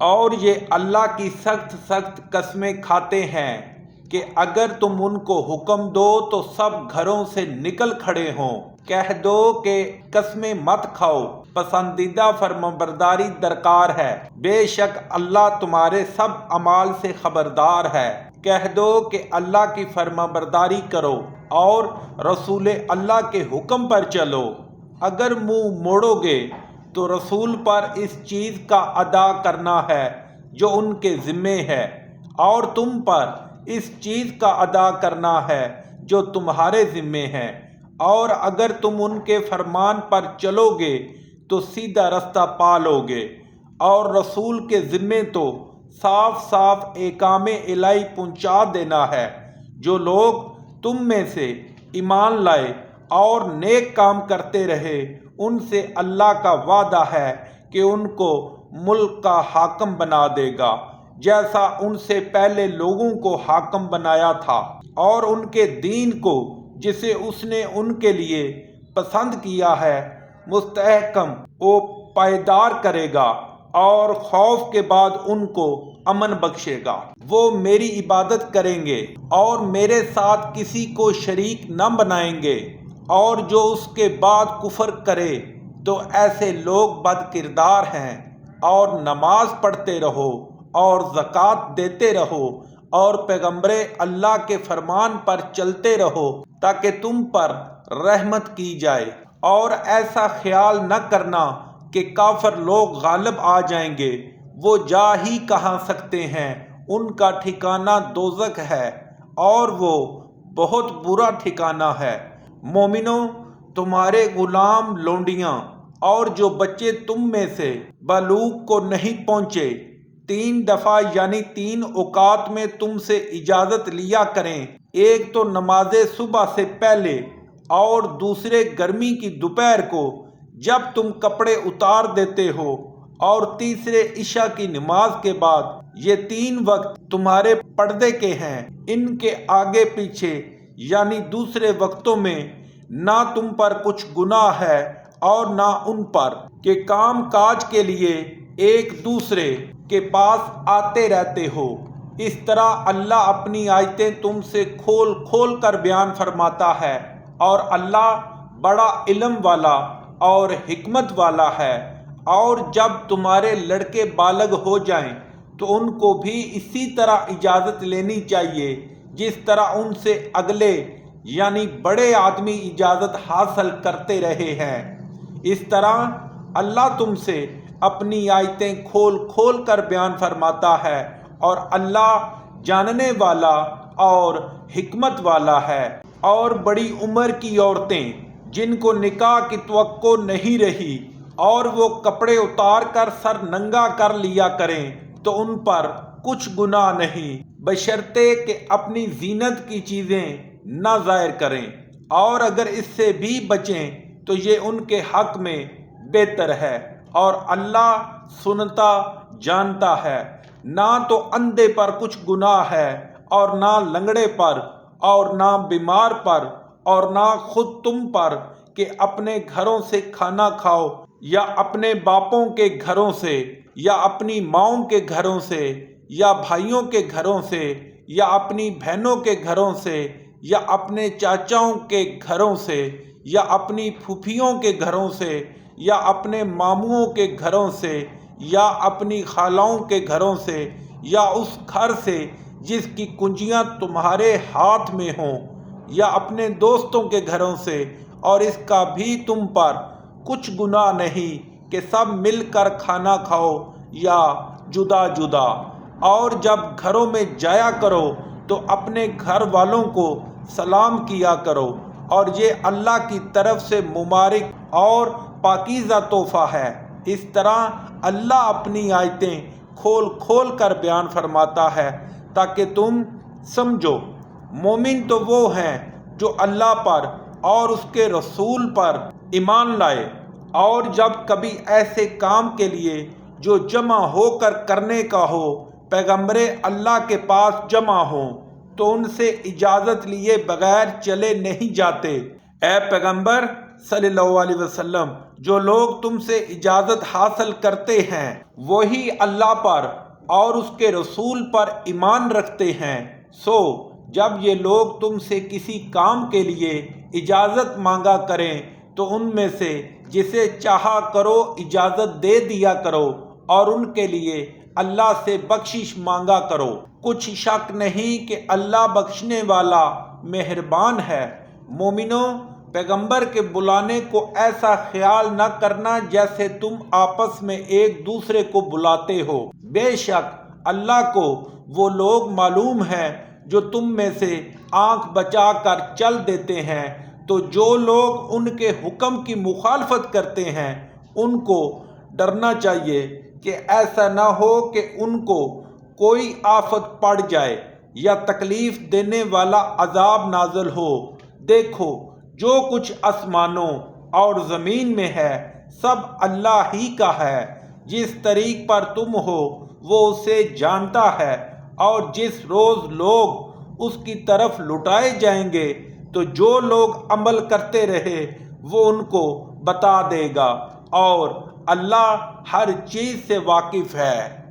اور یہ اللہ کی سخت سخت قسمیں کھاتے ہیں کہ اگر تم ان کو حکم دو تو سب گھروں سے نکل کھڑے ہوں۔ کہہ دو کہ قسمیں مت کھاؤ، پسندیدہ فرمانبرداری درکار ہے، بے شک اللہ تمہارے سب اعمال سے خبردار ہے۔ کہہ دو کہ اللہ کی فرمانبرداری کرو اور رسول اللہ کے حکم پر چلو۔ اگر منہ موڑو گے تو رسول پر اس چیز کا ادا کرنا ہے جو ان کے ذمے ہے، اور تم پر اس چیز کا ادا کرنا ہے جو تمہارے ذمے ہے، اور اگر تم ان کے فرمان پر چلو گے تو سیدھا رستہ پا لو گے۔ اور رسول کے ذمے تو صاف صاف احکام الہی پہنچا دینا ہے۔ جو لوگ تم میں سے ایمان لائے اور نیک کام کرتے رہے، ان سے اللہ کا وعدہ ہے کہ ان کو ملک کا حاکم بنا دے گا، جیسا ان سے پہلے لوگوں کو حاکم بنایا تھا، اور ان کے دین کو جسے اس نے ان کے لیے پسند کیا ہے مستحکم و پائیدار کرے گا، اور خوف کے بعد ان کو امن بخشے گا۔ وہ میری عبادت کریں گے اور میرے ساتھ کسی کو شریک نہ بنائیں گے، اور جو اس کے بعد کفر کرے تو ایسے لوگ بد کردار ہیں۔ اور نماز پڑھتے رہو اور زکوٰۃ دیتے رہو اور پیغمبر اللہ کے فرمان پر چلتے رہو تاکہ تم پر رحمت کی جائے، اور ایسا خیال نہ کرنا کہ کافر لوگ غالب آ جائیں گے، وہ جا ہی کہاں سکتے ہیں، ان کا ٹھکانہ دوزخ ہے اور وہ بہت برا ٹھکانہ ہے۔ مومنو، تمہارے غلام لونڈیاں اور جو بچے تم میں سے بلوغ کو نہیں پہنچے 3 دفعہ یعنی 3 اوقات میں تم سے اجازت لیا کریں، ایک تو نماز صبح سے پہلے اور دوسرے گرمی کی دوپہر کو جب تم کپڑے اتار دیتے ہو، اور تیسرے عشاء کی نماز کے بعد۔ یہ 3 وقت تمہارے پردے کے ہیں، ان کے آگے پیچھے یعنی دوسرے وقتوں میں نہ تم پر کچھ گناہ ہے اور نہ ان پر، کہ کام کاج کے لیے ایک دوسرے کے پاس آتے رہتے ہو۔ اس طرح اللہ اپنی آیتیں تم سے کھول کھول کر بیان فرماتا ہے، اور اللہ بڑا علم والا اور حکمت والا ہے۔ اور جب تمہارے لڑکے بالغ ہو جائیں تو ان کو بھی اسی طرح اجازت لینی چاہیے جس طرح ان سے اگلے یعنی بڑے آدمی اجازت حاصل کرتے رہے ہیں۔ اس طرح اللہ تم سے اپنی آیتیں کھول کھول کر بیان فرماتا ہے، اور اللہ جاننے والا اور حکمت والا ہے۔ اور بڑی عمر کی عورتیں جن کو نکاح کی توقع نہیں رہی اور وہ کپڑے اتار کر سر ننگا کر لیا کریں تو ان پر کچھ گناہ نہیں، بشرطے کہ اپنی زینت کی چیزیں نہ ظاہر کریں، اور اگر اس سے بھی بچیں تو یہ ان کے حق میں بہتر ہے، اور اللہ سنتا جانتا ہے۔ نہ تو اندھے پر کچھ گناہ ہے اور نہ لنگڑے پر اور نہ بیمار پر اور نہ خود تم پر کہ اپنے گھروں سے کھانا کھاؤ، یا اپنے باپوں کے گھروں سے، یا اپنی ماؤں کے گھروں سے، یا بھائیوں کے گھروں سے، یا اپنی بہنوں کے گھروں سے، یا اپنے چاچاؤں کے گھروں سے، یا اپنی پھوپھیوں کے گھروں سے، یا اپنے ماموں کے گھروں سے، یا اپنی خالاؤں کے گھروں سے، یا اس گھر سے جس کی کنجیاں تمہارے ہاتھ میں ہوں، یا اپنے دوستوں کے گھروں سے، اور اس کا بھی تم پر کچھ گناہ نہیں کہ سب مل کر کھانا کھاؤ یا جدا جدا۔ اور جب گھروں میں جایا کرو تو اپنے گھر والوں کو سلام کیا کرو، اور یہ اللہ کی طرف سے مبارک اور پاکیزہ تحفہ ہے۔ اس طرح اللہ اپنی آیتیں کھول کھول کر بیان فرماتا ہے تاکہ تم سمجھو۔ مومن تو وہ ہیں جو اللہ پر اور اس کے رسول پر ایمان لائے، اور جب کبھی ایسے کام کے لیے جو جمع ہو کر کرنے کا ہو پیغمبر اللہ کے پاس جمع ہوں تو ان سے اجازت لیے بغیر چلے نہیں جاتے۔ اے پیغمبر صلی اللہ علیہ وسلم، جو لوگ تم سے اجازت حاصل کرتے ہیں وہی اللہ پر اور اس کے رسول پر ایمان رکھتے ہیں، سو جب یہ لوگ تم سے کسی کام کے لیے اجازت مانگا کریں تو ان میں سے جسے چاہا کرو اجازت دے دیا کرو اور ان کے لیے اللہ سے بخشش مانگا کرو۔ کچھ شک نہیں کہ اللہ بخشنے والا مہربان ہے۔ مومنوں، پیغمبر کے بلانے کو ایسا خیال نہ کرنا جیسے تم آپس میں ایک دوسرے کو بلاتے ہو۔ بے شک اللہ کو وہ لوگ معلوم ہیں جو تم میں سے آنکھ بچا کر چل دیتے ہیں، تو جو لوگ ان کے حکم کی مخالفت کرتے ہیں ان کو ڈرنا چاہیے کہ ایسا نہ ہو کہ ان کو کوئی آفت پڑ جائے یا تکلیف دینے والا عذاب نازل ہو۔ دیکھو، جو کچھ آسمانوں اور زمین میں ہے سب اللہ ہی کا ہے۔ جس طریق پر تم ہو وہ اسے جانتا ہے، اور جس روز لوگ اس کی طرف لٹائے جائیں گے تو جو لوگ عمل کرتے رہے وہ ان کو بتا دے گا، اور اللہ ہر چیز سے واقف ہے۔